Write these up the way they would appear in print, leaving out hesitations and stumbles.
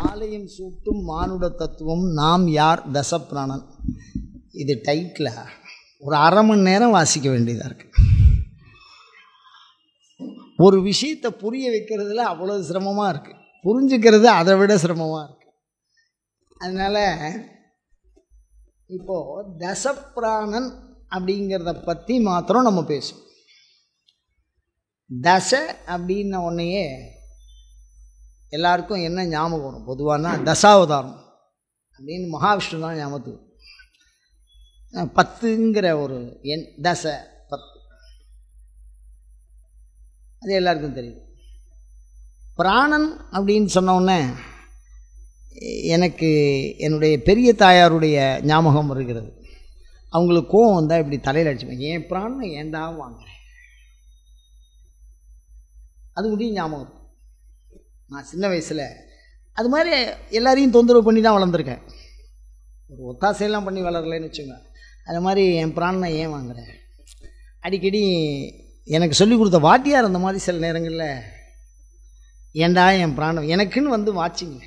மாலையும் சூட்டும் மானுட தத்துவம் நாம் யார் தசப்பிராணன். இது டைட்டில் ஒரு அரை மணி நேரம் வாசிக்க வேண்டியதாக இருக்குது. ஒரு விஷயத்தை புரிய வைக்கிறதுல அவ்வளோ சிரமமாக இருக்குது, புரிஞ்சுக்கிறது அதை விட சிரமமாக இருக்குது. அதனால் இப்போது தசப்பிராணன் அப்படிங்கிறத பற்றி மாத்திரம் நம்ம பேசுவோம். தசை அப்படின்ன உடனேயே எல்லாருக்கும் என்ன ஞாபகம் வரும்? பொதுவானா தசாவதாரம் அப்படின்னு மகாவிஷ்ணு தான் ஞாபகத்துக்கு. 10ங்கிற ஒரு எண், தசை 10, அது எல்லாருக்கும் தெரியும். பிராணன் அப்படின்னு சொன்னோடனே எனக்கு என்னுடைய பெரிய தாயாருடைய ஞாபகம் வருகிறது. அவங்களுக்கு கோவம் வந்தால் இப்படி தலையில் அடிச்சுப்பேன், ஏன் பிராணனை ஏண்டா வாங்குறேன், அது முடியும் ஞாபகம் இருக்கும். நான் சின்ன வயசில் அது மாதிரி எல்லாரையும் தொந்தரவு பண்ணி தான் வளர்ந்துருக்கேன். ஒரு ஒத்தாசையெல்லாம் பண்ணி வளரலைன்னு வச்சுங்க. அது மாதிரி என் பிராணனை ஏன் வாங்குறேன் அடிக்கடி எனக்கு சொல்லிக் கொடுத்த வாத்தியார் அந்த மாதிரி சில நேரங்களில் ஏண்டா என் பிராணம் எனக்குன்னு வந்து வாட்சிங்க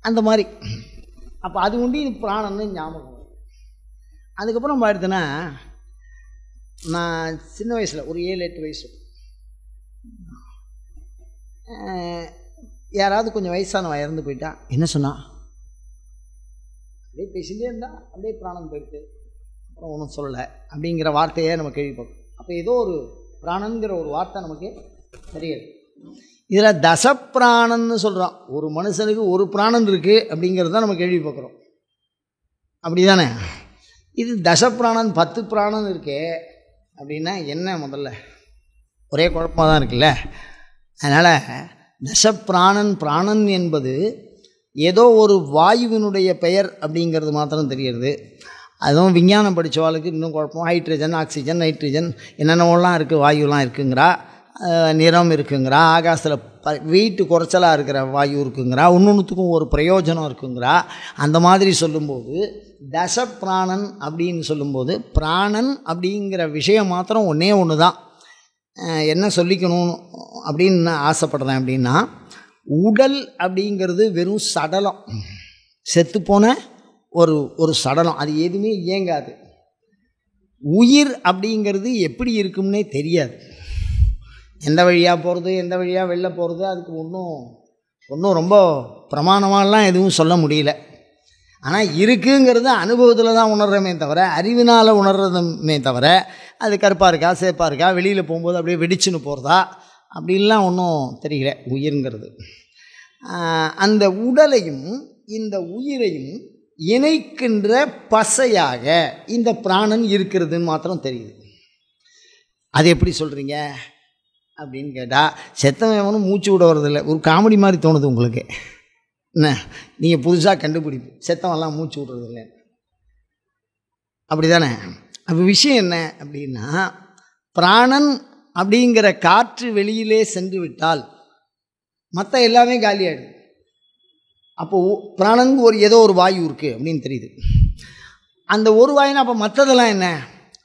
அந்த மாதிரி. அப்போ அது உண்டி பிராணன்னு ஞாபகம். அதுக்கப்புறம் பார்த்தீங்கன்னா நான் சின்ன வயசில் ஒரு 7-8 வயசு யாராவது கொஞ்சம் வயசானவ இறந்து போயிட்டா என்ன சொன்னா, அப்படியே பேசிகிட்டே இருந்தால் அப்படியே பிராணம் போயிடுது, அப்புறம் ஒன்றும் சொல்லலை அப்படிங்கிற வார்த்தையே நம்ம கேள்விப்படும். அப்போ ஏதோ ஒரு பிராணங்கிற ஒரு வார்த்தை நமக்கு தெரியாது. இதில் தசப்பிராணன்னு சொல்கிறோம். ஒரு மனுஷனுக்கு ஒரு பிராணன் இருக்குது அப்படிங்கிறது தான் நம்ம கேள்விப்போக்கிறோம், அப்படி தானே? இது தசப்பிராணன் 10 பிராணன் இருக்கே அப்படின்னா என்ன? முதல்ல ஒரே குழப்பமாக தான் இருக்குல்ல. அதனால் தசப்பிராணன், பிராணன் என்பது ஏதோ ஒரு வாயுவினுடைய பெயர் அப்படிங்கிறது மாத்திரம் தெரிகிறது. அதுவும் விஞ்ஞானம் படித்தவாளுக்கு இன்னும் குழப்பம். ஹைட்ரஜன், ஆக்சிஜன், நைட்ரஜன் என்னென்னலாம் இருக்குது, வாயுலாம் இருக்குங்கிறா, நிறம் இருக்குங்கிறா, ஆகாசத்தில் வெயிட்டு குறைச்சலாக இருக்கிற வாயு இருக்குங்கிறா, ஒன்றுத்துக்கும் ஒரு பிரயோஜனம் இருக்குங்கிறா. அந்த மாதிரி சொல்லும்போது தசப்பிராணன் அப்படின்னு சொல்லும்போது பிராணன் அப்படிங்கிற விஷயம் மாத்திரம் ஒன்று தான். என்ன சொல்லிக்கணும் அப்படின்னு நான் ஆசைப்படுறேன் அப்படின்னா, உடல் அப்படிங்கிறது வெறும் சடலம், செத்துப்போன ஒரு சடலம், அது எதுவுமே இயங்காது. உயிர் அப்படிங்கிறது எப்படி இருக்கும்னே தெரியாது, எந்த வழியாக போகிறது, எந்த வழியாக வெளில போகிறது, அதுக்கு ஒன்றும் ரொம்ப பிரமாணமாலாம் எதுவும் சொல்ல முடியல. ஆனால் இருக்குங்கிறது அனுபவத்தில் தான் உணர்றமே தவிர, அறிவினால் உணர்றதுமே தவிர, அது கருப்பாக இருக்கா சேப்பாக இருக்கா, வெளியில் போகும்போது அப்படியே வெடிச்சுன்னு போகிறதா அப்படின்லாம் ஒன்றும் தெரியல உயிர்ங்கிறது. அந்த உடலையும் இந்த உயிரையும் இணைக்கின்ற பசையாக இந்த பிராணன் இருக்கிறதுன்னு மாத்திரம் தெரியுது. அது எப்படி சொல்கிறீங்க அப்படின்னு கேட்டால், செத்தவனும் மூச்சு விட வரதில்லை, ஒரு காமெடி மாதிரி தோணுது உங்களுக்கு. என்ன நீங்கள் புதுசாக கண்டுபிடிப்பு, செத்தவெல்லாம் மூச்சு விடுறதில்லை, அப்படி தானே? அப்போ விஷயம் என்ன அப்படின்னா, பிராணன் அப்படிங்கிற காற்று வெளியிலே சென்று விட்டால் மற்ற எல்லாமே காலியாகிடுது. அப்போது பிராணனுக்கு ஏதோ ஒரு வாயு இருக்குது அப்படின்னு தெரியுது. அந்த ஒரு வாயுனா அப்போ மற்றதெல்லாம் என்ன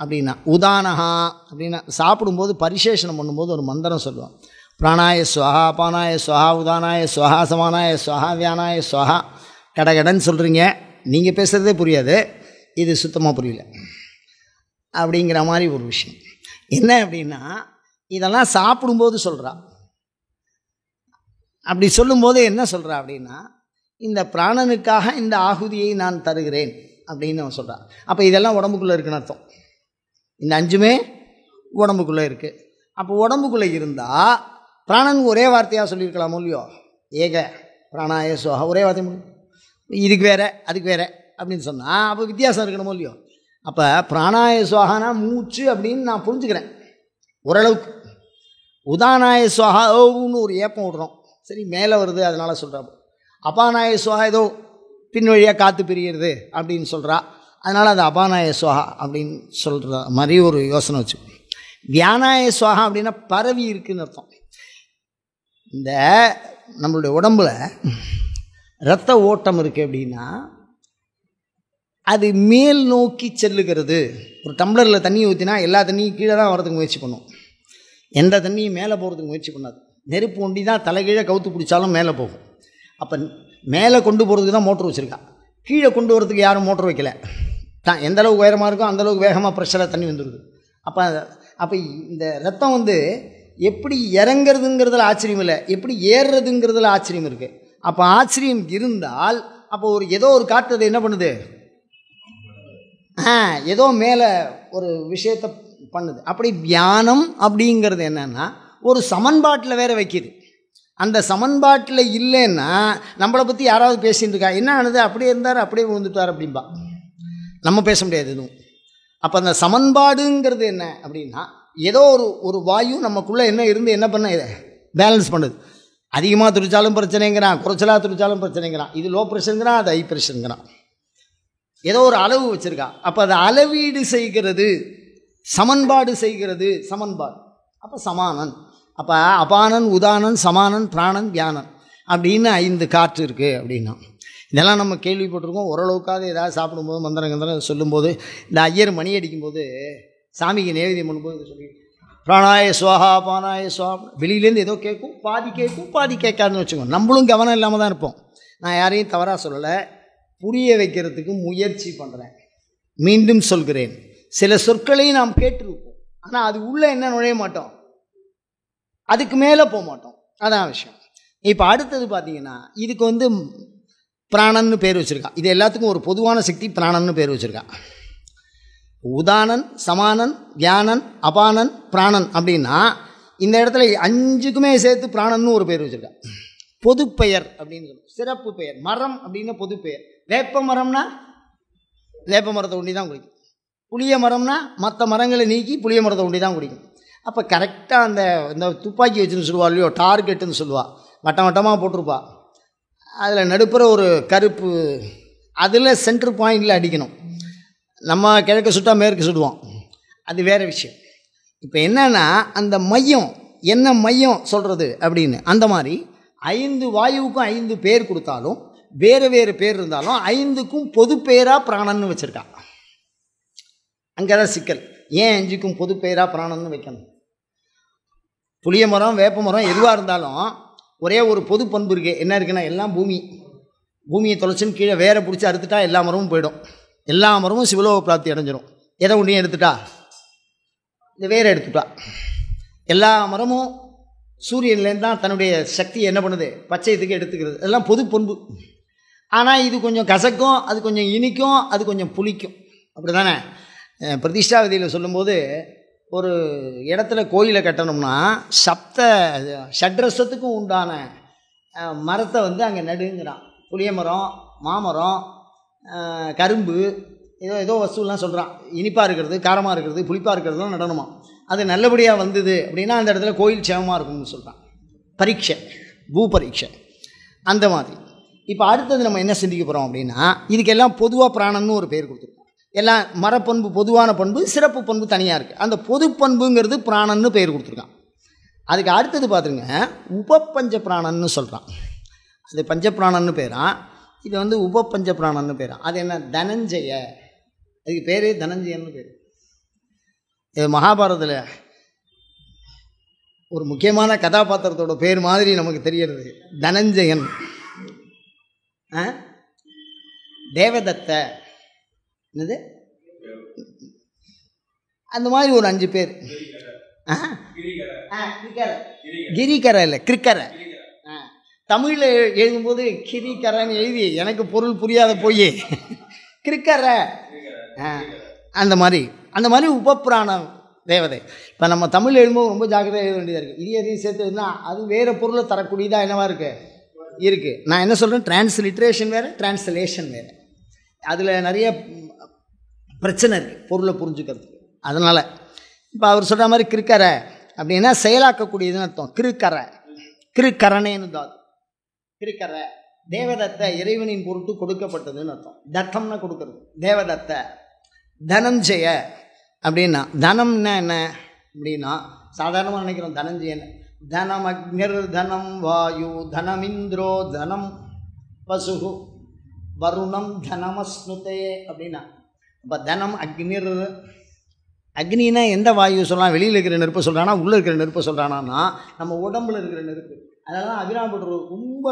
அப்படின்னா, உதானஹா அப்படின்னா சாப்பிடும்போது பரிசேஷனம் பண்ணும்போது ஒரு மந்திரம் சொல்லுவான். பிராணாய ஸ்வஹா, அபானாய ஸ்வஹா, உதானாய ஸ்வஹா, சமானாய ஸ்வஹா, வியானாய ஸ்வஹா. கடகடன்னு சொல்கிறீங்க, நீங்கள் பேசுகிறதே புரியாது, இது சுத்தமாக புரியல அப்படிங்கிற மாதிரி ஒரு விஷயம். என்ன அப்படின்னா, இதெல்லாம் சாப்பிடும்போது சொல்கிறா. அப்படி சொல்லும்போது என்ன சொல்கிறா அப்படின்னா, இந்த பிராணனுக்காக இந்த ஆகுதியை நான் தருகிறேன் அப்படின்னு அவன் சொல்கிறான். அப்போ இதெல்லாம் உடம்புக்குள்ளே இருக்குன்னு அர்த்தம். இந்த 5மே உடம்புக்குள்ளே இருக்குது. அப்போ உடம்புக்குள்ளே இருந்தால் பிராணன் ஒரே வார்த்தையாக சொல்லியிருக்கலாமோ இல்லையோ, ஏக பிராணாய சோஹா, ஒரே வார்த்தை முடியும். இதுக்கு வேறு அதுக்கு வேறு அப்படின்னு சொன்னால் அப்போ வித்தியாசம் இருக்கணுமோ இல்லையோ. அப்போ பிராணாய சுவாகானா மூச்சு அப்படின்னு நான் புரிஞ்சுக்கிறேன் ஓரளவுக்கு. உதானாய சுவாகா ஓன்னு ஒரு ஏப்பம் விடுறோம், சரி மேலே வருது அதனால் சொல்கிறா. அபானாய சுவாகா ஏதோ பின் வழியாக காற்று பிரிகிறது அப்படின்னு சொல்கிறா, அதனால் அது அபானாய சுவாகா அப்படின்னு சொல்கிற மாதிரி ஒரு யோசனை வச்சு. வியானாய சுவாகா அப்படின்னா பரவி இருக்குதுன்னு அர்த்தம். இந்த நம்மளுடைய உடம்பில் இரத்த ஓட்டம் இருக்குது அப்படின்னா அது மேல் நோக்கி செல்லுகிறது. ஒரு டம்ளரில் தண்ணி ஊற்றினா எல்லா தண்ணியும் கீழே தான் வரதுக்கு முயற்சி பண்ணும், எந்த தண்ணியும் மேலே போகிறதுக்கு முயற்சி பண்ணாது. நெருப்பு ஒண்டி தான் தலைகீழே கவுத்து பிடிச்சாலும் மேலே போகும். அப்போ மேலே கொண்டு போகிறதுக்கு தான் மோட்ரு வச்சுருக்கா, கீழே கொண்டு வரதுக்கு யாரும் மோட்ரு வைக்கல. தான் எந்த அளவுக்கு உயரமாக இருக்கோ அந்தளவுக்கு வேகமாக ப்ரெஷராக தண்ணி வந்துடுது. அப்போ இந்த ரத்தம் வந்து எப்படி இறங்கிறதுங்கிறதுல ஆச்சரியம் இல்லை, எப்படி ஏறுறதுங்கிறதுல ஆச்சரியம் இருக்குது. அப்போ ஆச்சரியம் இருந்தால் அப்போ ஏதோ ஒரு காற்று அதை என்ன பண்ணுது, ஏதோ மேலே ஒரு விஷயத்தை பண்ணுது. அப்படி தியானம் அப்படிங்கிறது என்னென்னா ஒரு சமன்பாட்டில் வேற வைக்கிது. அந்த சமன்பாட்டில் இல்லைன்னா நம்மளை பற்றி யாராவது பேசிகிட்டு இருக்கா, என்ன ஆனது, அப்படியே இருந்தார் அப்படியே விழுந்துட்டார் அப்படின்பா, நம்ம பேச முடியாது எதுவும். அப்போ அந்த சமன்பாடுங்கிறது என்ன அப்படின்னா ஏதோ ஒரு வாயு நமக்குள்ளே என்ன இருந்து என்ன பண்ண இதை பேலன்ஸ் பண்ணுது. அதிகமாக துடித்தாலும் பிரச்சனைங்கிறான், குறைச்சலாக துடித்தாலும் பிரச்சனைங்கிறான். இது லோ ப்ரெஷருங்கிறான், அது ஹை ப்ரெஷருங்கிறான். ஏதோ ஒரு அளவு வச்சுருக்கா. அப்போ அதை அளவீடு செய்கிறது, சமன்பாடு செய்கிறது, சமன்பாடு. அப்போ சமானன். அப்போ அபானன், உதானன், சமானன், பிராணன், தியானன் அப்படின்னு 5 காற்று இருக்குது அப்படின்னா இதெல்லாம் நம்ம கேள்விப்பட்டிருக்கோம். ஓரளவுக்காக ஏதாவது சாப்பிடும்போது மந்திரம் கந்திரம் சொல்லும்போது இந்த ஐயர் மணி அடிக்கும்போது சாமிக்கு நைவேத்தியம் பண்ணும்போது சொல்லி பிராணாய சுவாஹா பானாய சுவாஹா வெளியிலேருந்து ஏதோ கேட்கும், பாதி கேட்கும் பாதி கேட்காதுன்னு வச்சுக்கோங்க. நம்மளும் கவனம் இல்லாமல் தான் இருப்போம். நான் யாரையும் தவறாக சொல்லலை, புரிய வைக்கிறதுக்கு முயற்சி பண்ணுறேன். மீண்டும் சொல்கிறேன், சில சொற்களையும் நாம் கேட்டிருப்போம், ஆனால் அது உள்ளே என்ன நுழைய மாட்டோம், அதுக்கு மேலே போக மாட்டோம். அதான் விஷயம். இப்போ அடுத்தது பார்த்தீங்கன்னா இதுக்கு வந்து பிராணன்னு பேர் வச்சுருக்கா. இது எல்லாத்துக்கும் ஒரு பொதுவான சக்தி பிராணன்னு பேர் வச்சுருக்கா. உதானன், சமானன், தியானன், அபானன், பிராணன் அப்படின்னா இந்த இடத்துல 5க்குமே சேர்த்து பிராணன்னு ஒரு பேர் வச்சுருக்கா. பொதுப்பெயர் அப்படின்னு சொல்லுவோம், சிறப்பு பெயர். மரம் அப்படின்னா பொதுப்பெயர். வேப்ப மரம்னா வேப்ப மரத்தை ஒண்டி தான் குடிக்கும். புளிய மரம்னா மற்ற மரங்களை நீக்கி புளிய மரத்தை ஒண்டி தான் குடிக்கும். அப்போ கரெக்டாக இந்த துப்பாக்கி வச்சுன்னு சொல்லுவா இல்லையோ, டார்கெட்டுன்னு சொல்லுவாள், வட்டம் வட்டமாக போட்டிருப்பா, அதில் நடுப்புற ஒரு கருப்பு, அதில் சென்ட்ரு பாயிண்டில் அடிக்கணும். நம்ம கிழக்கு சுட்டா மேற்கு சுடுவோம், அது வேறு விஷயம். இப்போ என்னென்னா அந்த மையம் என்ன மையம் சொல்கிறது அப்படின்னு அந்த மாதிரி 5 வாயுவுக்கும் 5 பேர் கொடுத்தாலும் வேறு வேறு பேர் இருந்தாலும் 5க்கும் பொது பேராக பிராணன்னு வச்சுருக்கா. அங்கே தான் சிக்கல். ஏன் 5க்கும் பொது பேராக பிராணன்னு வைக்கணும்? புளிய மரம், வேப்ப மரம் எதுவாக இருந்தாலும் ஒரே ஒரு பொது பண்பு இருக்குது. என்ன இருக்குன்னா எல்லாம் பூமியை தொலைச்சுன்னு கீழே வேற பிடிச்சி அறுத்துட்டா எல்லா மரமும் போயிடும், எல்லா மரமும் சிவலோக பிராப்தி அடைஞ்சிடும். எதை ஒன்றையும் எடுத்துட்டா, இந்த வேற எடுத்துட்டா, எல்லா மரமும் சூரியன்லேருந்து தான் தன்னுடைய சக்தியை என்ன பண்ணுது, பச்சையத்துக்கு எடுத்துக்கிறது. இதெல்லாம் பொது பண்பு. ஆனால் இது கொஞ்சம் கசக்கும், அது கொஞ்சம் இனிக்கும், அது கொஞ்சம் புளிக்கும். அப்படி தானே? பிரதிஷ்டா விதியில் சொல்லும்போது ஒரு இடத்துல கோயிலை கட்டணும்னா ஷட்ரசத்துக்கும் உண்டான மரத்தை வந்து அங்கே நடுங்கிறான். புளிய மரம், மாமரம், கரும்பு, ஏதோ வஸ்துலாம் சொல்கிறான். இனிப்பாக இருக்கிறது, காரமாக இருக்கிறது, புளிப்பாக இருக்கிறதுலாம் நடணுமா. அது நல்லபடியாக வந்தது அப்படின்னா அந்த இடத்துல கோயில் சேமமாக இருக்கும்னு சொல்கிறான். பரீட்சை, பூ பரீட்சை அந்த மாதிரி. இப்போ அடுத்தது நம்ம என்ன சிந்திக்க போகிறோம் அப்படின்னா இதுக்கெல்லாம் பொதுவாக பிராணன்னு ஒரு பேர் கொடுத்துருக்கோம். எல்லாம் மரப்பண்பு பொதுவான பண்பு, சிறப்பு பண்பு தனியாக இருக்குது. அந்த பொது பண்புங்கிறது பிராணன்னு பேர் கொடுத்துருக்கான். அதுக்கு அடுத்தது பார்த்துருங்க, உபபஞ்ச பிராணன்னு சொல்கிறான். அது பஞ்சப்பிராணன்னு பேரான், இது வந்து உபபஞ்ச பிராணன்னு பேரான். அது என்ன, தனஞ்சய, அதுக்கு பேர் தனஞ்சயன்னு பேர். இது மகாபாரதத்தில் ஒரு முக்கியமான கதாபாத்திரத்தோட பேர் மாதிரி நமக்கு தெரியறது, தனஞ்சயன். தேவதத்த, என்னது அந்த மாதிரி ஒரு 5 பேர். கிரிக்கரை இல்லை, கிரிக்கரை. தமிழில் எழுதும்போது கிரிக்கரைன்னு எழுதி எனக்கு பொருள் புரியாத போய் கிரிக்கரை, அந்த மாதிரி உபப்பிராண தேவதை. இப்போ நம்ம தமிழ் எழுதும்போது ரொம்ப ஜாக்கிரதையாக எழுத வேண்டியதாக இருக்குது. இதையும் சேர்த்து இருந்தால் அது வேறு பொருளை தரக்கூடியதாக என்னவா இருக்குது. நான் என்ன சொல்கிறேன், டிரான்ஸ்லிட்ரேஷன் வேறு, டிரான்ஸ்லேஷன் வேறு. அதில் நிறைய பிரச்சனை இருக்குது பொருளை புரிஞ்சுக்கிறதுக்கு. அதனால் இப்போ அவர் சொல்கிற மாதிரி கிருக்கரை அப்படின்னா செயலாக்கக்கூடியதுன்னு அர்த்தம். கிருக்கரணேன்னு தான் கிருக்கரை. தேவதத்த இறைவனின் பொருட்டு கொடுக்கப்பட்டதுன்னு அர்த்தம். தத்தம்னா கொடுக்கறது, தேவதத்த. தனஞ்சய அப்படின்னா, தனம்னா என்ன அப்படின்னா சாதாரணமாக நினைக்கிறோம் தனஞ்சயன். தனம் அக்னிர், தனம் வாயு, தனமிந்திரோ, தனம் பசுகு, வருணம் தனமஸ்னுதே அப்படின்னா. இப்போ தனம் அக்னிர், அக்னினா எந்த வாயு சொல்லலாம், வெளியில் இருக்கிற நெருப்பை சொல்கிறானா உள்ளே இருக்கிற நெருப்பை சொல்கிறானா, நம்ம உடம்புல இருக்கிற நெருப்பு. அதனால தான் அபிராமபட்டர் ரொம்ப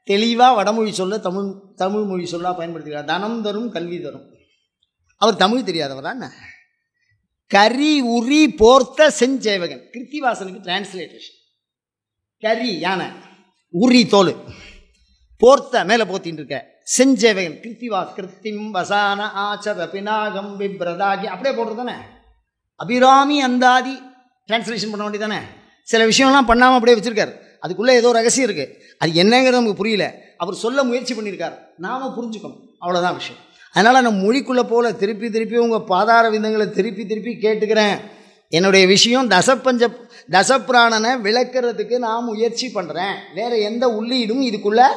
தெளிவாக வடமொழி சொல்ல தமிழ் மொழி சொல்லாக பயன்படுத்துகிறார். தனம் தரும் கல்வி தரும். அவர் தமிழ் தெரியாதவர் தான். கரி உரி போர்த்த செஞ்சேவகன், கிருத்திவாசனுக்கு டிரான்ஸ்லேட்டேஷன். கரி யானை, உரி தோல், போர்த்த மேலே போத்தின்னு இருக்க, செஞ்சேவகன் கிருத்திவாஸ் கிருத்திம் வசான ஆச்சர பினாகம் விப்ரதாகி அப்படியே போடுறது தானே. அபிராமி அந்தாதி டிரான்ஸ்லேஷன் பண்ண வேண்டியது தானே. சில விஷயம்லாம் பண்ணாமல் அப்படியே வச்சுருக்காரு. அதுக்குள்ளே ஏதோ ரகசியம் இருக்குது. அது என்னங்கிறது நமக்கு புரியல. அவர் சொல்ல முயற்சி பண்ணியிருக்கார், நாம் புரிஞ்சுக்கணும், அவ்வளோதான் விஷயம். அதனால் நான் மொழிக்குள்ளே போல திருப்பி திருப்பி உங்கள் பாதார விந்தங்களை திருப்பி திருப்பி கேட்டுக்கிறேன். என்னுடைய விஷயம் தசப்பிராணனை விளக்கிறதுக்கு நான் முயற்சி பண்ணுறேன். வேறு எந்த உள்ளீடும் இதுக்குள்ளே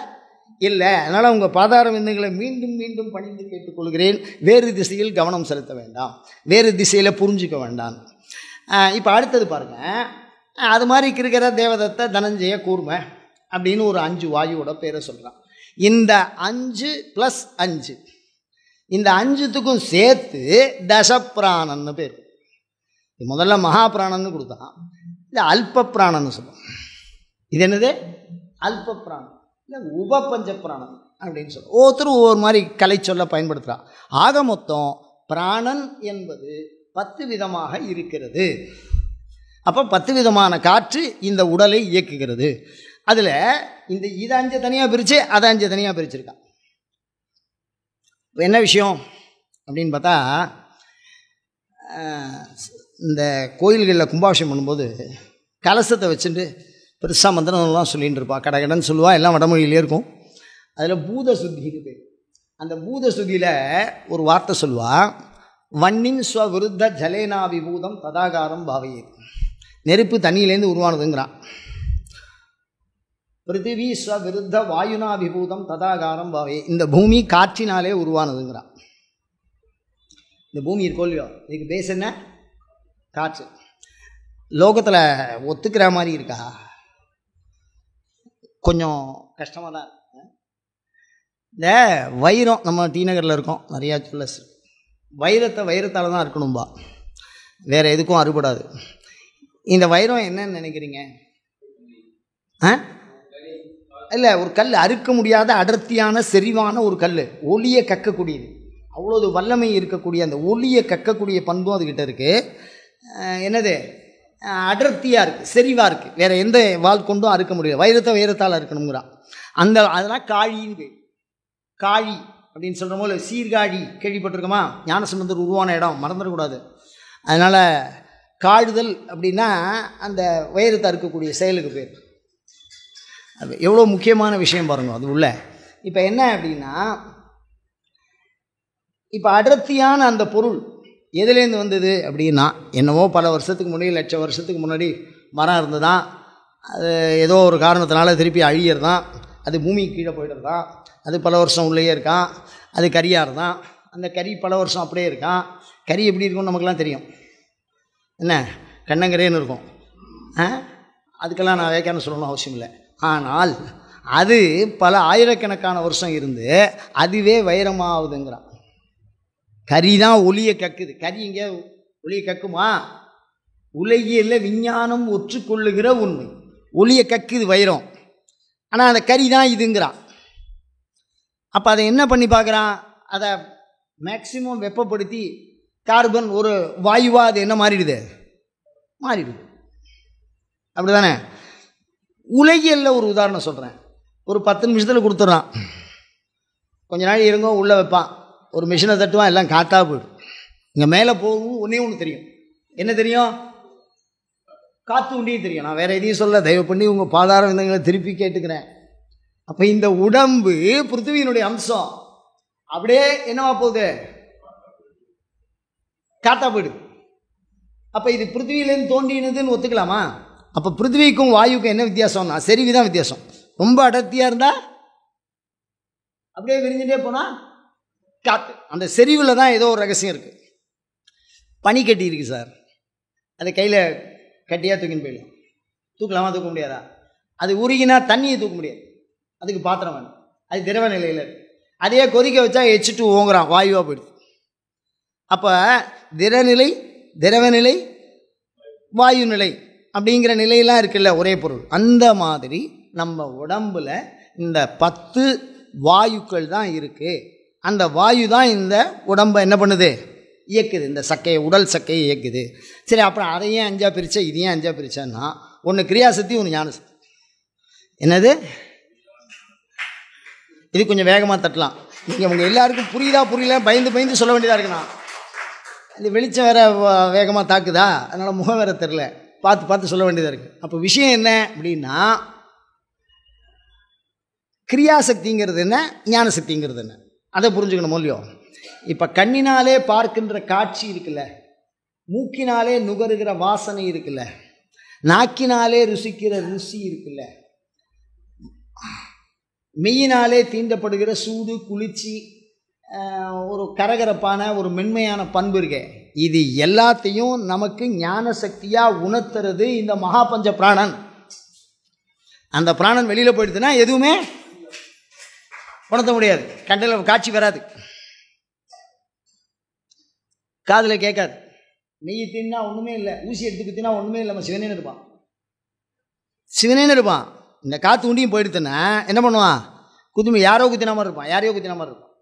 இல்லை. அதனால் உங்கள் பாதார விந்தங்களை மீண்டும் மீண்டும் பணிந்து கேட்டுக்கொள்கிறேன். வேறு திசையில் கவனம் செலுத்த வேண்டாம், வேறு திசையில் புரிஞ்சிக்க வேண்டாம். இப்போ அடுத்தது பாருங்கள். அது மாதிரி இருக்கிற தேவதத்தை தனஞ்சய கூர்ம அப்படின்னு ஒரு 5 வாயுவோட பேரை சொல்கிறான். இந்த 5 + 5 இந்த 5த்துக்கும் சேர்த்து தசப்பிராணன்னு பேர். முதல்ல மகாபிராணன்னு கொடுத்தான், இந்த அல்ப பிராணன்னு சொல்லுவோம். இது என்னது? அல்ப பிராணம், இல்லை உபபஞ்ச பிராணம் அப்படின்னு சொல்லுவோம். ஒவ்வொருத்தரும் ஒவ்வொரு மாதிரி கலை சொல்ல பயன்படுத்துகிறான். ஆக மொத்தம் பிராணன் என்பது 10 விதமாக இருக்கிறது. அப்போ 10 விதமான காற்று இந்த உடலை இயக்குகிறது. அதில் இதை 5 தனியாக பிரித்து அதை 5 தனியாக பிரிச்சிருக்கான். என்ன விஷயம் அப்படின்னு பார்த்தா, இந்த கோயில்களில் கும்பாபிஷேகம் பண்ணும்போது கலசத்தை வச்சுட்டு பெருசாக மந்திரம்லாம் சொல்லிகிட்டு இருப்பாள், கடகடன்னு சொல்லுவாள், எல்லாம் வடமொழியிலே இருக்கும். அதில் பூத சுத்தின்னு பேர். அந்த பூத சுத்தியில் ஒரு வார்த்தை சொல்லுவாள், வன்னின் ஸ்வவிருத்த ஜலேனா விபூதம் ததாகாரம் பாவையே. நெருப்பு தண்ணியிலேருந்து உருவானதுங்கிறான். பிருத்திவி ஸ்வவிருத்த வாயுனா விபூதம் ததாகாரம் பாவையே. இந்த பூமி காற்றினாலே உருவானதுங்கிறான். இந்த பூமி இருக்கோ இல்லையோ, இதுக்கு பேஸ் என்ன? காற்று. லோகத்தில் ஒத்துக்கிற மாதிரி இருக்கா? கொஞ்சம் கஷ்டமாக தான் இருக்கு. இந்த வைரம், நம்ம டி நகரில் இருக்கோம், நிறையா ஜுவல்லர்ஸ். வைரத்தால் தான் இருக்கணும்பா, வேறு எதுக்கும் அறுபடாது. இந்த வைரம் என்னன்னு நினைக்கிறீங்க? இல்லை, ஒரு கல், அறுக்க முடியாத அடர்த்தியான செறிவான ஒரு கல், ஒளியை கக்கக்கூடியது. அவ்வளோது வல்லமை இருக்கக்கூடிய அந்த ஒளியை கக்கக்கூடிய பண்பும் அதுக்கிட்ட இருக்குது. என்னது? அடர்த்தியாக இருக்குது, செறிவாக இருக்குது. வேறு எந்த வாள் கொண்டும் அறுக்க முடியாது. வைரத்தால் அறுக்கணுங்கிறான். அதெல்லாம் காழின்னு பேர். காழி அப்படின்னு சொல்கிற போது சீர்காழி கேள்விப்பட்டிருக்கோமா? ஞானசம்பந்தர் உருவான இடம், மறந்துடக்கூடாது. அதனால் காழுதல் அப்படின்னா அந்த வைரத்தை அறுக்கக்கூடிய செயலுக்கு பேர். அது எவ்வளோ முக்கியமான விஷயம் பாருங்க அது உள்ள. இப்போ என்ன அப்படின்னா, இப்போ அடர்த்தியான அந்த பொருள் எதுலேருந்து வந்தது அப்படின்னா, என்னவோ பல வருஷத்துக்கு முன்னாடி, லட்சம் வருஷத்துக்கு முன்னாடி மரம் இருந்ததுதான். அது ஏதோ ஒரு காரணத்தினால திருப்பி அழியறதான். அது பூமிக்கு கீழே போய்டுறதான். அது பல வருஷம் உள்ளேயே இருக்கான். அது கரியாக இருந்தான். அந்த கறி பல வருஷம் அப்படியே இருக்கான். கறி எப்படி இருக்கும்னு நமக்குலாம் தெரியும். என்ன கண்ணங்கரேன்னு இருக்கும். அதுக்கெல்லாம் நான் வேக்கான சொல்லணும்னு அவசியம் இல்லை. ஆனால் அது பல ஆயிரக்கணக்கான வருஷம் இருந்து அதுவே வைரமாகுதுங்கிறான். கறி தான் ஒளியை கக்குது. கறி எங்கேயா ஒளியை கக்குமா? உலகியல்ல விஞ்ஞானம் ஒற்றுக்கொள்ளுகிற உண்மை. ஒளியை கக்குது வைரம். ஆனால் அந்த கறி தான் இதுங்கிறான். அப்போ அதை என்ன பண்ணி பார்க்குறான்? அதை மேக்சிமம் வெப்பப்படுத்தி கார்பன் ஒரு வாயுவாக அது என்ன மாறிடுது? மாறிடுது. அப்படி தானே? உலகியலில் ஒரு உதாரணம் சொல்கிறேன். ஒரு 10 நிமிஷத்தில் கொடுத்துட்றான். கொஞ்ச நாள் இருங்கோ, உள்ளே வைப்பான், ஒரு மிஷினை தட்டுவான், எல்லாம் காட்டாக போய்டும். இங்கே மேலே போகும். ஒன்றே தெரியும். என்ன தெரியும்? காற்று உண்டியும் தெரியும். நான் வேறு எதையும் சொல்ல, தயவு பண்ணி உங்கள் பாதார விந்தங்களை திருப்பி கேட்டுக்கிறேன். அப்போ இந்த உடம்பு பிருத்திவியினுடைய அம்சம் அப்படியே என்னவா போகுது? காத்தா போயிடுது. அப்போ இது பிருத்திவியிலேருந்து தோன்றினதுன்னு ஒத்துக்கலாமா? அப்போ பிருத்திவிக்கும் வாயுக்கும் என்ன வித்தியாசம்னா, செறிவுதான் வித்தியாசம். ரொம்ப அடர்த்தியாக இருந்தால் அப்படியே விரிஞ்சுட்டே போனால் காற்று. அந்த செறிவில் தான் ஏதோ ஒரு ரகசியம் இருக்குது. பனி கட்டி இருக்குது சார், அதை கையில் கட்டியாக தூக்கின்னு போயிடலாம். தூக்கலாமா? தூக்க முடியாதா? அது உருகினா தண்ணியை தூக்க முடியாது, அதுக்கு பாத்திரம் வேணும். அது திரவ நிலையில் இருக்குது. அதையே கொதிக்க வச்சா எச்சிட்டு ஓங்குறான், வாயுவாக போயிடுது. அப்போ திரவநிலை வாயு நிலை அப்படிங்கிற நிலையெல்லாம் இருக்குல்ல, ஒரே பொருள். அந்த மாதிரி நம்ம உடம்பில் இந்த 10 வாயுக்கள் தான் இருக்குது. அந்த வாயு தான் இந்த உடம்பை என்ன பண்ணுது, இயக்குது. இந்த சக்கையை, உடல் சக்கையை இயக்குது. சரி, அப்புறம் அதையும் 5ஆக பிரித்தா இதையும் 5ஆக பிரித்தான்னா ஒன்று கிரியாசக்தி, ஒன்று ஞானசக்தி. என்னது இது? கொஞ்சம் வேகமாக தட்டலாம். நீங்கள் உங்கள் எல்லாருக்கும் புரியுதா புரியல பயந்து சொல்ல வேண்டியதாக இருக்குண்ணா. இது வெளிச்சம் வேறு வேகமாக தாக்குதா, அதனால் முகம் வேறு தெரில, பார்த்து சொல்ல வேண்டியதாக இருக்குது. அப்போ விஷயம் என்ன அப்படின்னா, கிரியாசக்திங்கிறது என்ன, ஞானசக்திங்கிறது என்ன, அதை புரிஞ்சுக்கணும் இல்லையோ. இப்போ கண்ணினாலே பார்க்கின்ற காட்சி இருக்குல்ல, மூக்கினாலே நுகருகிற வாசனை இருக்குல்ல, நாக்கினாலே ருசிக்கிற ருசி இருக்குல்ல, மெய்யினாலே தீண்டப்படுகிற சூடு, குளிர்ச்சி, ஒரு கரகரப்பான ஒரு மென்மையான பண்பு இருக்கு. இது எல்லாத்தையும் நமக்கு ஞான சக்தியாக உணர்த்துறது இந்த மகாபஞ்ச பிராணன். அந்த பிராணன் வெளியில் போயிடுதுன்னா எதுவுமே உணர்த்த முடியாது. கண்ணில் காட்சி வராது, காதில் கேட்காது. நெய் தின்னா ஒன்றுமே இல்லை, ஊசி எடுத்து குத்தினா ஒன்றுமே இல்லை, நம்ம சிவனேன்னு இருப்பான். இந்த காற்று உண்டியும் போயிடுத்துன்னா என்ன பண்ணுவான், குத்துமே யாரையோ குத்தினா மாதிரி இருப்பான்.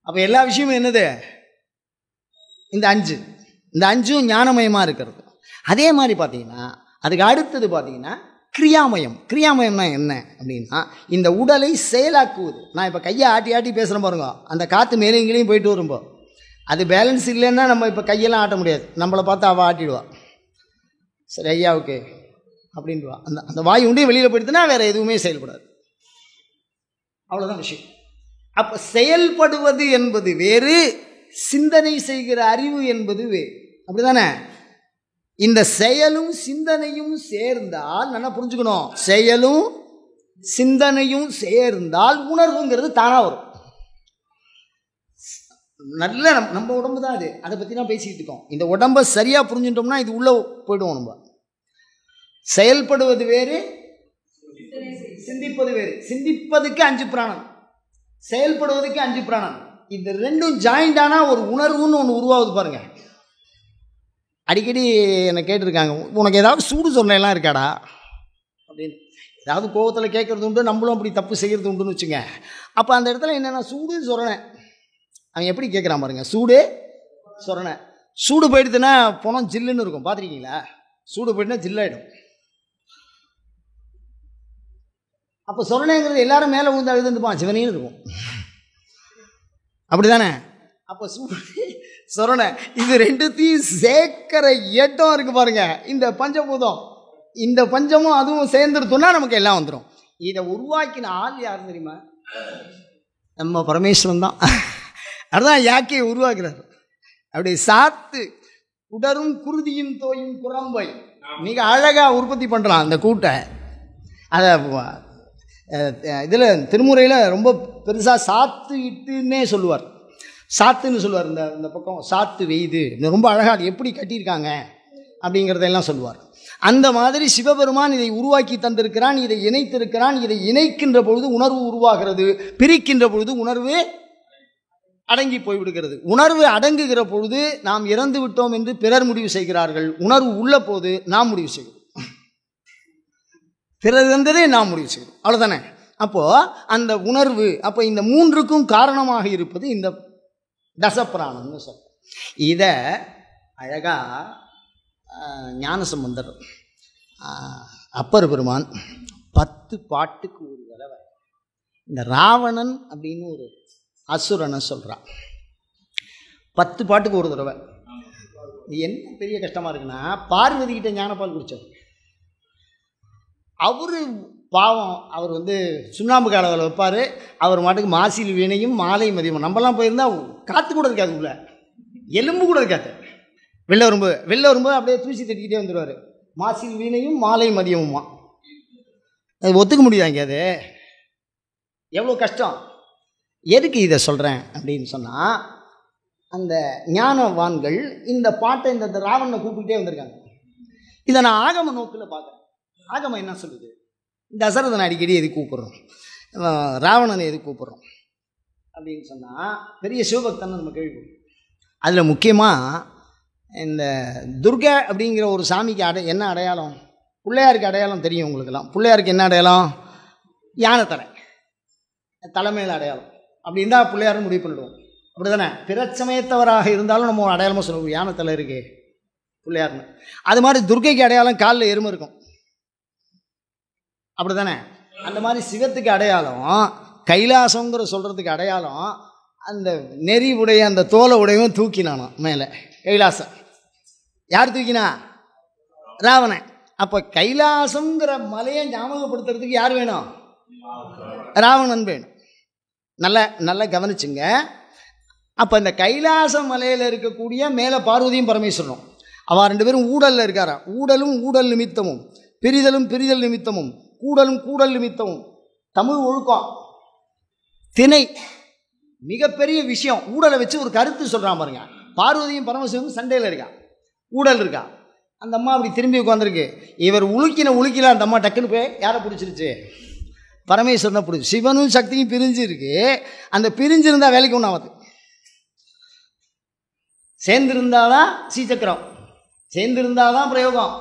அப்போ எல்லா விஷயமும் என்னது, இந்த 5ம் ஞானமயமாக இருக்கிறது. அதே மாதிரி பார்த்தீங்கன்னா அதுக்கு அடுத்தது பார்த்தீங்கன்னா கிரியாமயம்னா என்ன அப்படின்னா, இந்த உடலை செயலாக்குவது. நான் இப்போ கையை ஆட்டி பேசுகிறேன் பாருங்க, அந்த காற்று மேலேயும் கீழேயும் போயிட்டு வரும்போ அது பேலன்ஸ் இல்லைன்னா நம்ம இப்போ கையெல்லாம் ஆட்ட முடியாது. நம்மளை பார்த்து அவள் ஆட்டிடுவாள், சரி ஐயா ஓகே அப்படின்ட்டுவா. அந்த வாயு உண்டே வெளியில் போயிடுதுன்னா வேறு எதுவுமே செயல்படாது. அவ்வளோதான் விஷயம். அப்போ செயல்படுவது என்பது வேறு, சிந்தனை செய்கிற அறிவு என்பது வேறு. அப்படி தானே? இந்த செயலும் சிந்தனையும் சேர்ந்தால், நல்லா புரிஞ்சுக்கணும், செயலும் சிந்தனையும் சேர்ந்தால் உணர்வுங்கிறது தானாக வரும். நல்ல நம்ம உடம்பு தான் அது, அதை பற்றி தான் பேசிக்கிட்டு இருக்கோம். இந்த உடம்பை சரியாக புரிஞ்சுட்டோம்னா இது உள்ளே போய்டுவோம். நம்ம செயல்படுவது வேறு, சிந்திப்பது வேறு. சிந்திப்பதுக்கு 5 பிராணம், செயல்படுவதற்கு 5 பிராணம். இந்த ரெண்டும் ஜாயிண்டானா ஒரு உணர்வுன்னு ஒன்று உருவாகுது பாருங்க. அடிக்கடி என்னை கேட்டிருக்காங்க, உனக்கு ஏதாவது சூடு சொன்னெல்லாம் இருக்காடா அப்படின்னு. ஏதாவது கோவத்தில் கேட்குறது உண்டு, நம்மளும் அப்படி தப்பு செய்கிறது உண்டுன்னு வச்சுங்க. அப்போ அந்த இடத்துல என்னென்னா சூடு சொரணை, அவன் எப்படி கேட்குறான் பாருங்க, சூடு சொரணை. சூடு போயிடுதுன்னா பணம் ஜில்லுன்னு இருக்கும், பார்த்துருக்கீங்களா? சூடு போயிட்டுனா ஜில்லாயிடும். அப்போ சொரணைங்கிறது எல்லாரும் மேலே விழுந்து அழுதுப்பான், சிவனையும் இருக்கும். அப்படி தானே? அப்போ சூடு சொரணை இது ரெண்டுத்தையும் சேர்க்கிற இடம் இருக்கு பாருங்க, இந்த பஞ்சபூதம். இந்த பஞ்சமும் அதுவும் சேர்ந்துருத்தோம்னா நமக்கு எல்லாம் வந்துடும். இதை உருவாக்கின ஆள் யார் தெரியுமா? நம்ம பரமேஸ்வரன் தான். அதுதான் யாக்கையை உருவாக்குறாரு. அப்படி சாத்து உடரும் குருதியும் தோயும் குரம்பை மிக அழகாக உற்பத்தி பண்ணுறான் அந்த கூட்டை. அதை இதில் திருமுறையில் ரொம்ப பெருசாக சாத்து இட்டுன்னே சொல்லுவார், சாத்துன்னு சொல்லுவார். இந்த பக்கம் சாத்து வெய்து ரொம்ப அழகாக அது எப்படி கட்டியிருக்காங்க அப்படிங்கிறதெல்லாம் சொல்லுவார். அந்த மாதிரி சிவபெருமான் இதை உருவாக்கி தந்திருக்கிறான், இதை இணைத்திருக்கிறான். இதை இணைக்கின்ற பொழுது உணர்வு உருவாகிறது, பிரிக்கின்ற பொழுது உணர்வு அடங்கி போய்விடுகிறது. உணர்வு அடங்குகிற பொழுது நாம் இறந்து விட்டோம் என்று பிறர் முடிவு செய்கிறார்கள். உணர்வு உள்ள போது நாம் முடிவு செய்கிறோம், பிறர் இருந்ததே நாம் முடிவு செய்கிறோம். அவ்வளோதானே? அப்போது அந்த உணர்வு, அப்போ இந்த 3க்கும் காரணமாக இருப்பது இந்த தசப்பிராணம்னு சொல்கிறோம். இதை அழகாக ஞானசம்பந்தர் அப்பர் பெருமான் 10 பாட்டுக்கு ஒரு தடவை இந்த ராவணன் அப்படின்னு ஒரு அசுரனை சொல்கிறான். 10 பாட்டுக்கு ஒரு தடவை. என்ன பெரிய கஷ்டமாக இருக்குன்னா, பார்வதி கிட்ட ஞானப்பால் குடித்தவர் அவரு பாவம். அவர் சுண்ணாம்பு காலவில் வைப்பார், அவர் மாட்டுக்கு மாசில் வீணையும் மாலை மதியமும். நம்மலாம் போயிருந்தால் காற்று கூட இருக்காது, உள்ள எலும்பு கூட இருக்காது. வெளில வரும்போது அப்படியே தூசி தட்டிக்கிட்டே வந்துடுவார். மாசில் வீணையும் மாலை மதியமுமா, அது ஒத்துக்க முடியாங்க. அது எவ்வளோ கஷ்டம். எதுக்கு இதை சொல்கிறேன் அப்படின்னு சொன்னால், அந்த ஞானவான்கள் இந்த பாட்டை இந்த ராவணனை கூப்பிட்டுட்டே வந்திருக்காங்க. இதை நான் ஆகம நோக்கில் பார்க்குறேன். ஆகமம் என்ன சொல்லுது? தசரதனை அடிக்கடி எதுக்கு கூப்பிட்றோம், ராவணனை எதுக்கு கூப்பிட்றோம் அப்படின்னு சொன்னால், பெரிய சிவபக்தன்னு நம்ம கேள்விப்படும். அதில் முக்கியமாக இந்த துர்கை அப்படிங்கிற ஒரு சாமிக்கு என்ன அடையாளம்? பிள்ளையாருக்கு அடையாளம் தெரியும் உங்களுக்கெல்லாம். பிள்ளையாருக்கு என்ன அடையாளம்? யானை தலை. தலைமையில் அடையாளம். அப்படி இருந்தால் பிள்ளையாருன்னு முடிவு பண்ணிடுவோம். அப்படி தானே? பிற சமயத்தவராக இருந்தாலும் நம்ம அடையாளமாக சொல்லுவோம், யானை தலை இருக்கு பிள்ளையார்னு. அது மாதிரி துர்க்கைக்கு அடையாளம் காலில் எருமை இருக்கும். அப்படி தானே? அந்த மாதிரி சிவத்துக்கு அடையாளம் கைலாசங்கிற சொல்கிறதுக்கு அடையாளம் அந்த நெறி உடைய அந்த தோலை உடையவன் தூக்கினானோ மேலே கைலாசம். யார் தூக்கினா? ராவணன். அப்போ கைலாசங்கிற மலையை ஞாபகப்படுத்துறதுக்கு யார் வேணும்? ராவணன் வேணும். நல்லா கவனிச்சுங்க. அப்போ இந்த கைலாச மலையில் இருக்கக்கூடிய மேலே பார்வதியும் பரமேஸ்வரனும் அவள் 2 பேரும் ஊடலில் இருக்காரா. ஊடலும் ஊடல் நிமித்தமும், பிரிதலும் பிரிதல் நிமித்தமும், கூடலும் கூடல் நிமித்தமும். தமிழ் ஒழுக்கம் திணை மிகப்பெரிய விஷயம். ஊடலை வச்சு ஒரு கருத்து சொல்கிறான் பாருங்க. பார்வதியும் பரமேஸ்வரனும் சண்டையில் இருக்கா, ஊடல் இருக்கா. அந்த அம்மா அப்படி திரும்பி உட்காந்துருக்கு. இவர் உலுக்கில அந்த அம்மா டக்குன்னு போய் யாரை பிடிச்சிருச்சு? பரமேஸ்வரனை பிடிச்சி. சிவனும் சக்தியும் பிரிஞ்சு இருக்கு. அந்த பிரிஞ்சிருந்தா வேலைக்கு ஒன்றும் ஆகுது. சேர்ந்திருந்தாதான் சீச்சக்கரம், சேர்ந்திருந்தாதான் பிரயோகம்,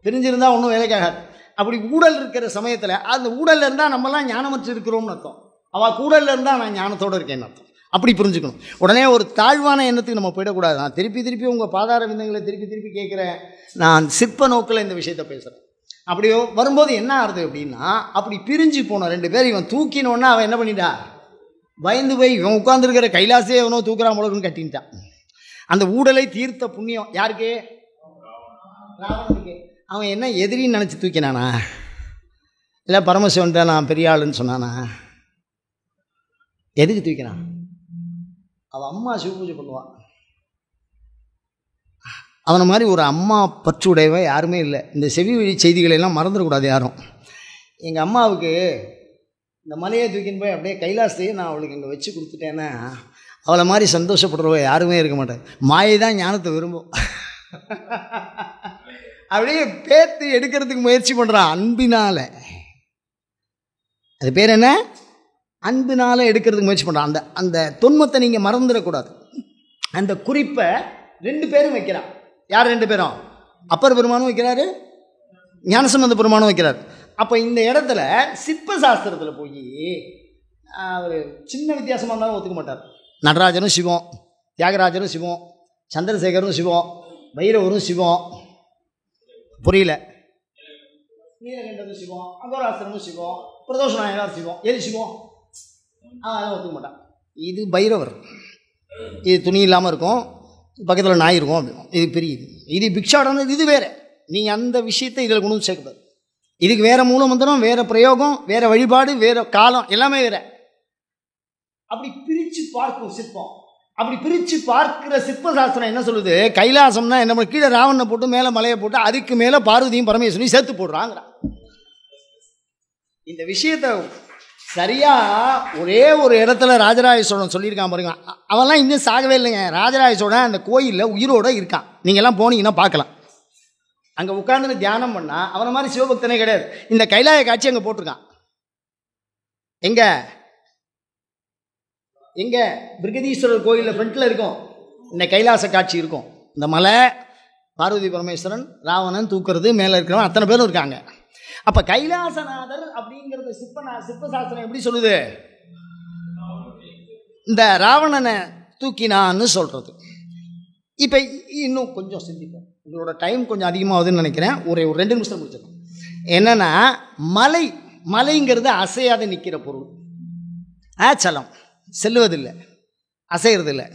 பிரிஞ்சிருந்தா ஒன்றும் வேலைக்காகாது. அப்படி ஊடல் இருக்கிற சமயத்தில் அந்த ஊடலில் இருந்தால் நம்மலாம் ஞானமற்று இருக்கிறோம்னு அர்த்தம். அவள் கூடலில் இருந்தால் நான் ஞானத்தோடு இருக்கேன்னு அர்த்தம். அப்படி புரிஞ்சுக்கணும். உடனே ஒரு தாழ்வான எண்ணத்துக்கு நம்ம போயிடக்கூடாது. நான் திருப்பி உங்கள் பாதார விந்தங்களை திருப்பி கேட்குறேன். நான் சிற்ப நோக்கில் இந்த விஷயத்தை பேசுகிறேன். அப்படியோ வரும்போது என்ன ஆகுது அப்படின்னா, அப்படி பிரிஞ்சு போன 2 பேர் இவன் தூக்கினோன்னா அவன் என்ன பண்ணிட்டா? பயந்து போய் இவன் உட்காந்துருக்கிற கைலாசே எவனோ தூக்குறான் போலன்னு கட்டின்ட்டான். அந்த ஊடலை தீர்த்த புண்ணியம் யாருக்கு? ராவணனுக்கு. அவன் என்ன எதிரின்னு நினச்சி தூக்கினானா? இல்லை பரமசிவன்ட்ட நான் பெரிய ஆளுன்னு சொன்னானா? எதுக்கு தூக்கினான்? அவன் அம்மா சிவபூஜை பண்ணுவான். அவனை மாதிரி ஒரு அம்மா பற்று உடையவன் யாருமே இல்லை. இந்த செவி வழி செய்திகளெல்லாம் மறந்துடக்கூடாது யாரும். எங்கள் அம்மாவுக்கு இந்த மலையை தூக்கின்னு போய் அப்படியே கைலாசத்தையே நான் அவளுக்கு இங்கே வச்சு கொடுத்துட்டேன்னா அவளை மாதிரி சந்தோஷப்படுறவ யாருமே இருக்க மாட்டேன். மாயை தான் ஞானத்தை விரும்பும். அப்படியே பேத்து எடுக்கிறதுக்கு முயற்சி பண்ணுறான் அன்பினால். அது பேர் என்ன? அன்பினால் எடுக்கிறதுக்கு முயற்சி பண்ணுறான். அந்த தொன்மத்தை நீங்கள் மறந்துடக்கூடாது. அந்த குறிப்பை 2 பேரும் வைக்கிறான். யார் 2 பேரும்? அப்பர் பெருமானும் வைக்கிறாரு, ஞானசம்பந்த பெருமானும் வைக்கிறார். அப்போ இந்த இடத்துல சிற்ப சாஸ்திரத்தில் போய் ஒரு சின்ன வித்தியாசமாக இருந்தாலும் ஒத்துக்க மாட்டார். நடராஜனும் சிவம், தியாகராஜரும் சிவம், சந்திரசேகரும் சிவம், பைரவரும் சிவம், புரியல, நீலகண்டரும் சிவம், அகோராஸ்திரமும் சிவம், பிரதோஷ நாயனார் சிவம், எது சிவம் அதெல்லாம் ஒத்துக்க மாட்டான். இது பைரவர், இது துணி இல்லாமல் இருக்கும், பக்கத்தில் நாய் இருக்கும், அப்படி இது பெரிய இது பிக்ஷாடன இது வேறு. நீங்கள் அந்த விஷயத்தை இதில் கொண்டு வந்து சேர்க்கக்கூடாது. இதுக்கு வேறு மூலமந்திரம், வேறு பிரயோகம், வேறு வழிபாடு, வேறு காலம், எல்லாமே வேறு. அப்படி பிரித்து பார்க்கும் சிற்பம். அப்படி பிரித்து பார்க்கிற சிற்ப சாஸ்திரம் என்ன சொல்லுது? கைலாசம்னா என்ன? கீழே ராவணனை போட்டு மேலே மலையை போட்டு அதுக்கு மேலே பார்வதியும் பரமேஸ்வரியும் சேர்த்து போடுறாங்கிறான். இந்த விஷயத்தை சரியாக ஒரே ஒரு இடத்துல ராஜராஜ சோழன் சொல்லியிருக்கான் பாருங்க. அவன்லாம் இன்னும் சாகவே இல்லைங்க. ராஜராஜ சோழன் அந்த கோயிலில் உயிரோடு இருக்கான். நீங்கள்லாம் போனீங்கன்னா பார்க்கலாம். அங்கே உட்கார்ந்து தியானம் பண்ணால் அவனை மாதிரி சிவபக்தனே கிடையாது. இந்த கைலாய காட்சி அங்கே போட்டிருக்கான். எங்கே பிருகதீஸ்வரர் கோயிலில் ஃப்ரண்ட்டில் இருக்கும் இந்த கைலாச காட்சி இருக்கும். இந்த மலை, பார்வதி பரமேஸ்வரன், ராவணன் தூக்குறது, மேலே இருக்கிறவன் அத்தனை பேரும் இருக்காங்க. அப்போ கைலாசநாதர் அப்படிங்கிறது சிற்ப சாஸ்திரம் எப்படி சொல்லுது? இந்த ராவணனை தூக்கினான்னு சொல்கிறது. இப்போ இன்னும் கொஞ்சம் சிந்திப்போம். உங்களோட டைம் கொஞ்சம் அதிகமாகுதுன்னு நினைக்கிறேன். ஒரு 2 நிமிஷம் முடிச்சிடும். என்னென்னா, மலைங்கிறது அசையாத நிற்கிற பொருள். ஆச்சலம் செல்லுவதில்லை, அசைகிறதில்லை.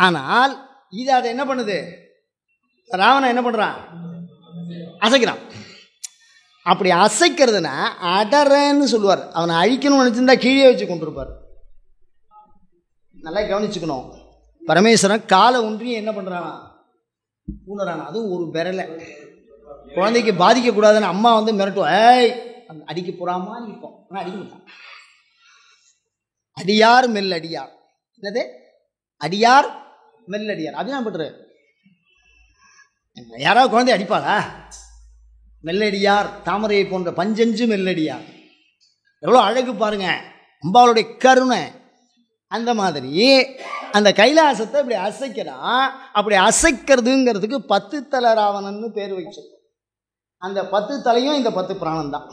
ஆனால் இது அதை என்ன பண்ணுது? ராவணன் என்ன பண்ணுறான்? அசைக்கிறான். அப்படி அசைக்கிறதுனா அடறன்னு சொல்லுவார். அவனை அழிக்கணும்னு நினச்சிருந்தா கீழே வச்சு கொண்டு இருப்பார். நல்லா கவனிச்சுக்கணும். பரமேஸ்வரன் காலை ஒன்றி என்ன பண்ணுறானா? ஊனறானா. அதுவும் ஒரு விரலை குழந்தைக்கு பாதிக்கக்கூடாதுன்னு அம்மா மிரட்டுவோம். அடிக்க போகிறாமா இருக்கும், ஆனால் அடிக்க மாட்டான். அடியார் மெல்லடியார். என்னது? அடியார் மெல்லடியார். அதுதான் பண்ற. யாராவது குழந்தை அடிப்பாளா? மெல்லடியார், தாமரையை போன்ற பஞ்சஞ்சு மெல்லடியார். எவ்வளோ அழகு பாருங்க, அம்பாளுடைய கருணை. அந்த மாதிரி அந்த கைலாசத்தை இப்படி அசைக்கிறான். அப்படி அசைக்கிறதுங்கிறதுக்கு 10 தலை ராவணன்னு பேர் வச்சு. அந்த 10 தலையும் இந்த 10 பிராணம் தான்.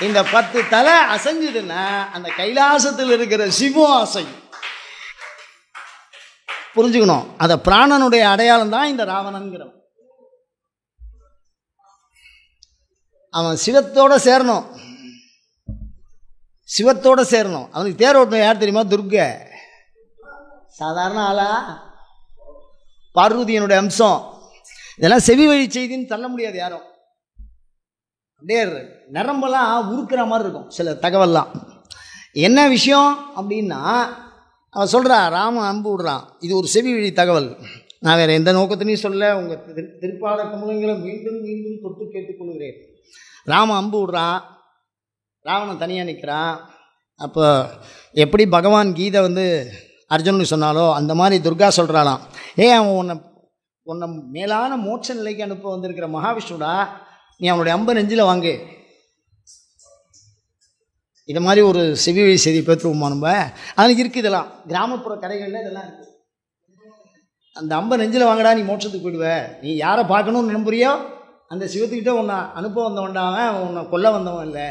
இந்த 10 தலை அசைஞ்சதுன்னா அந்த கைலாசத்தில் இருக்கிற சிவம் அசையும். புரிஞ்சுக்கணும். அந்த பிராணனுடைய அடையாளம் தான் இந்த ராவணன்கிறவன். அவன் சிவத்தோட சேரணும், சிவத்தோட சேரணும். அவனுக்கு தேர் ஓட்டணும் யார் தெரியுமா? துர்கை. சாதாரண ஆளா? பார்வதியனுடைய அம்சம். இதெல்லாம் செவி வழி செய்தின்னு தள்ள முடியாது யாரும். அப்படியே நரம்பெல்லாம் உருக்குற மாதிரி இருக்கும் சில தகவல்லாம். என்ன விஷயம் அப்படின்னா, அவன் சொல்கிறா ராமன் அம்பு விடுறான். இது ஒரு செவி வழி தகவல். நான் வேறு எந்த நோக்கத்தினையும் சொல்ல, உங்கள் திருப்பாளர் கமலங்களை மீண்டும் மீண்டும் தொட்டு கேட்டுக்கொள்கிறேன். ராமன் அம்பு விடுறான், ராவணன் தனியாக நிற்கிறான். அப்போ எப்படி பகவான் கீதை அர்ஜுனனுக்கு சொன்னாலோ அந்த மாதிரி துர்கா சொல்கிறாளாம், அவன் உன்னை மேலான மோட்ச நிலைக்கு அனுப்ப வந்திருக்கிற மகாவிஷ்ணுடா, நீ அவனுடைய அம்பை நெஞ்சில் வாங்கு. இது மாதிரி ஒரு செவி வழி செய்தி பெற்றுவோமா நம்ம? அதுக்கு இருக்குது. இதெல்லாம் கிராமப்புற கடைகளில் இதெல்லாம் இருக்குது. அந்த அம்பை நெஞ்சில் வாங்கடா, நீ மோட்சத்துக்கு போயிடுவ. நீ யாரை பார்க்கணும்னு நம்புறியோ அந்த சிவத்துக்கிட்ட உன்னை அனுப்ப வந்தவன்டாவன், உன்னை கொல்ல வந்தவன் இல்லை.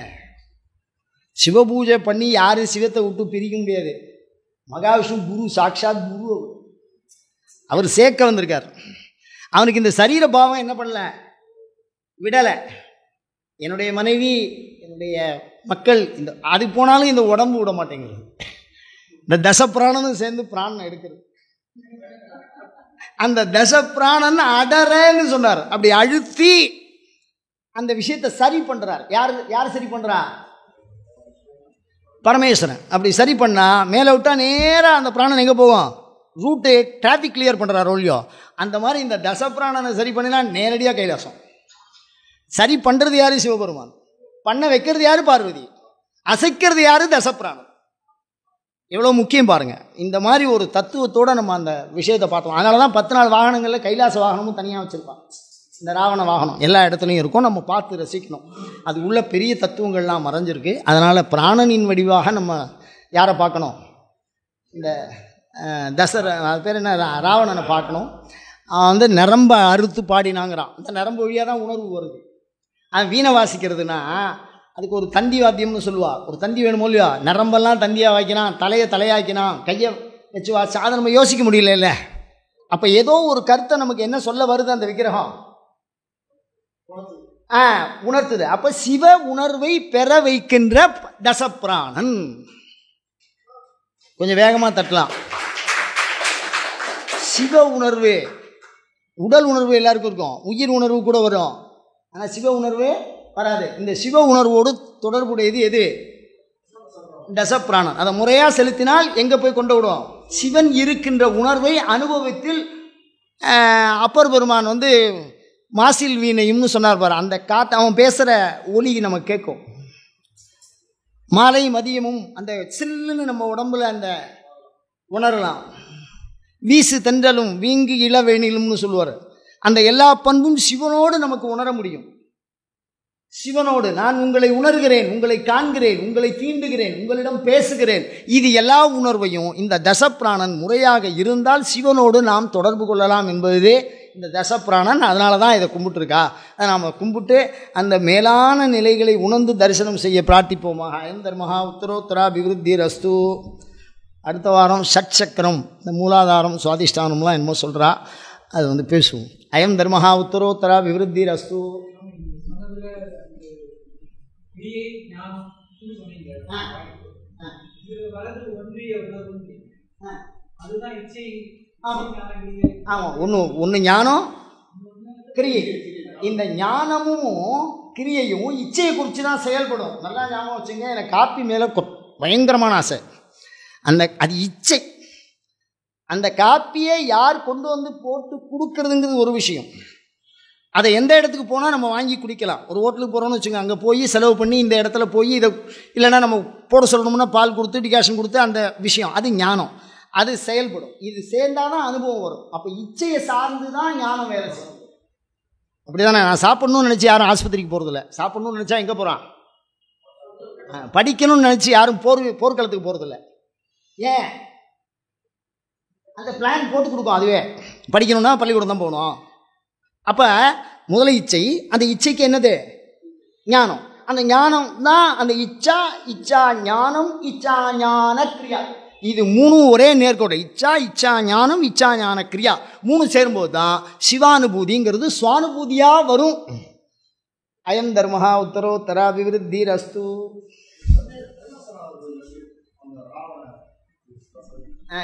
சிவபூஜை பண்ணி யாரும் சிவத்தை விட்டு பிரிக்க முடியாது. மகாவிஷ்ணு குரு, சாட்சாத் குரு. அவர் சேர்க்க வந்திருக்கார். அவனுக்கு இந்த சரீர பாவம் என்ன பண்ணல, விடலை. என்னுடைய மனைவி, என்னுடைய மக்கள், இந்த அது போனாலும் இந்த உடம்பு விட மாட்டேங்குது. இந்த தசப்பிராணனும் சேர்ந்து பிராணனை எடுக்கிறது. அந்த தசப்பிராணன் அடறன்னு சொன்னார். அப்படி அழுத்தி அந்த விஷயத்தை சரி பண்றார். யார் சரி பண்றா? பரமேஸ்வரன். அப்படி சரி பண்ணா மேலே விட்டா நேராக அந்த பிராணன் எங்கே போவோம்? ரூட்டு டிராஃபிக் கிளியர் பண்ணுறார் ஒழியோ. அந்த மாதிரி இந்த தசப்பிராணனை சரி பண்ணினா நேரடியாக கைலாசம். சரி பண்ணுறது யாரு? சிவபெருமான். பண்ண வைக்கிறது யாரு? பார்வதி. அசைக்கிறது யாரு? தசப்பிராணன். எவ்வளோ முக்கியம் பாருங்கள். இந்த மாதிரி ஒரு தத்துவத்தோடு நம்ம அந்த விஷயத்தை பார்த்தோம். அதனால தான் 10 நாள் வாகனங்களில் கைலாச வாகனமும் தனியாக வச்சுருப்பான். இந்த ராவண வாகனம் எல்லா இடத்துலையும் இருக்கும். நம்ம பார்த்து ரசிக்கணும். அது உள்ள பெரிய தத்துவங்கள்லாம் மறைஞ்சிருக்கு. அதனால் பிராணனின் வடிவாக நம்ம யாரை பார்க்கணும்? இந்த அது பேர் என்ன, ராவணனை பார்க்கணும். அவன் நரம்ப அறுத்து பாடினாங்கிறான். அந்த நரம்பு வழியாக தான் உணர்வு வருது. அவன் வீணை வாசிக்கிறதுனா அதுக்கு ஒரு தந்தி வாத்தியம்னு சொல்லுவா. ஒரு தந்தி வேணுமோ இல்லையா? நரம்பெல்லாம் தந்தியாக வாய்க்கினான், தலையாக்கினான், கையை வச்சு வாசி. அதை நம்ம யோசிக்க முடியல இல்லை. அப்போ ஏதோ ஒரு கருத்தை நமக்கு என்ன சொல்ல வருது அந்த விக்கிரகம் உணர்த்துது. அப்போ சிவ உணர்வை பெற வைக்கின்ற தசப்பிராணன். கொஞ்சம் வேகமாக தட்டலாம். சிவ உணர்வு, உடல் உணர்வு எல்லாருக்கும் இருக்கும், உயிர் உணர்வு கூட வரும். ஆனால் சிவ உணர்வு வராது. இந்த சிவ உணர்வோடு தொடர்புடையது எது? தசப்பிராணன். அதை முறையாக செலுத்தினால் எங்கே போய் கொண்டு விடும்? சிவன் இருக்கின்ற உணர்வை அனுபவத்தில் அப்பர் பெருமான் மாசில் வீணையும்னு சொன்னார் பாரு. அந்த காற்று அவன் பேசுகிற ஒலி நமக்கு கேட்கும். மாலை மதியமும் அந்த சில்லுன்னு நம்ம உடம்புல அந்த உணரலாம். வீசு தென்றலும் வீங்கு இளவேணிலும்னு சொல்லுவார். அந்த எல்லா பண்பும் சிவனோடு நமக்கு உணர முடியும். சிவனோடு நான் உங்களை உணர்கிறேன், உங்களை காண்கிறேன், உங்களை தீண்டுகிறேன், உங்களிடம் பேசுகிறேன். இது எல்லா உணர்வையும் இந்த தசப்பிராணன் முறையாக இருந்தால் சிவனோடு நாம் தொடர்பு கொள்ளலாம் என்பதே இந்த தசப்பிராணன். அதனால தான் இதை கும்பிட்டுருக்கா. அதை நாம் கும்பிட்டு அந்த மேலான நிலைகளை உணர்ந்து தரிசனம் செய்ய பிரார்த்திப்போமாக. அயம் தர்மஹா உத்தரோத்தரா அபிவிருத்தி ரஸ்து. அடுத்த வாரம் ஷட் சக்கரம், இந்த மூலாதாரம் சுவாதிஷ்டானம்லாம் என்னமோ சொல்கிறா, அது பேசுவோம். அயம் தர்மஹா உத்தரோத்தரா அபிவிருத்தி ரஸ்து. ஆமாம், ஒன்று ஞானம் கிரியை. இந்த ஞானமும் கிரியையும் இச்சையை குறித்து தான் செயல்படும். நல்லா ஞாபகம் வச்சுங்க. எனக்கு காப்பி மேலே பயங்கரமான ஆசை. அது இச்சை. அந்த காப்பியை யார் கொண்டு போட்டு கொடுக்கறதுங்கிறது ஒரு விஷயம். அதை எந்த இடத்துக்கு போனால் நம்ம வாங்கி குடிக்கலாம். ஒரு ஹோட்டலுக்கு போகிறோன்னு வச்சுங்க, அங்கே போய் செலவு பண்ணி இந்த இடத்துல போய் இதை இல்லைன்னா நம்ம போட சொல்லணும்னா பால் கொடுத்து டிகாஷன் கொடுத்து அந்த விஷயம் அது ஞானம். அது செயல்படும். இது சேர்ந்தால் தான் அனுபவம் வரும். அப்போ இச்சையை சார்ந்து தான் ஞானம் வேலை செய்யும். அப்படி தானே? நான் சாப்பிட்ணுன்னு நினச்சி யாரும் ஆஸ்பத்திரிக்கு போகிறதில்ல. சாப்பிட்ணுன்னு நினச்சா எங்கே போகிறான்? படிக்கணும்னு நினச்சி யாரும் போர்க்களத்துக்கு போகிறதில்ல. ஏன்? அந்த பிளான் போட்டு கொடுக்கும். அதுவே படிக்கணும்னா பள்ளிக்கூடம் தான் போகணும். அப்போ முதல இச்சை, அந்த இச்சைக்கு என்னது? ஞானம். அந்த ஞானம் தான் அந்த இச்சா, இச்சா ஞானம், இச்சா ஞான கிரியா. இது மூணும் ஒரே நேர்கோடு. இச்சா, இச்சா ஞானம், இச்சா ஞான கிரியா மூணு சேரும்போது தான் சிவானுபூதிங்கிறது சுவானுபூதியாக வரும். அயம் தர்மஹா உத்தரோத்தராபிவிருத்திரஸ்து.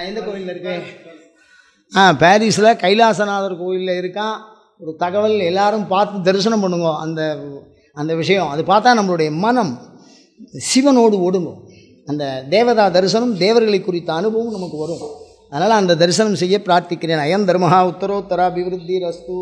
எந்த கோயிலில் இருக்கு? பாரிஸில் கைலாசநாதர் கோயிலில் இருக்கான். ஒரு தகவல் எல்லாரும் பார்த்து தரிசனம் பண்ணுங்க. அந்த விஷயம் அது பார்த்தா நம்மளுடைய மனம் சிவனோடு ஒடுங்கும். அந்த தேவதா தரிசனம், தேவர்களை குறித்த அனுபவம் நமக்கு வரும். அதனால் அந்த தரிசனம் செய்ய பிரார்த்திக்கிறேன். அயம் தர்மஹா உத்தரோத்தராபிவிருத்திரஸ்து.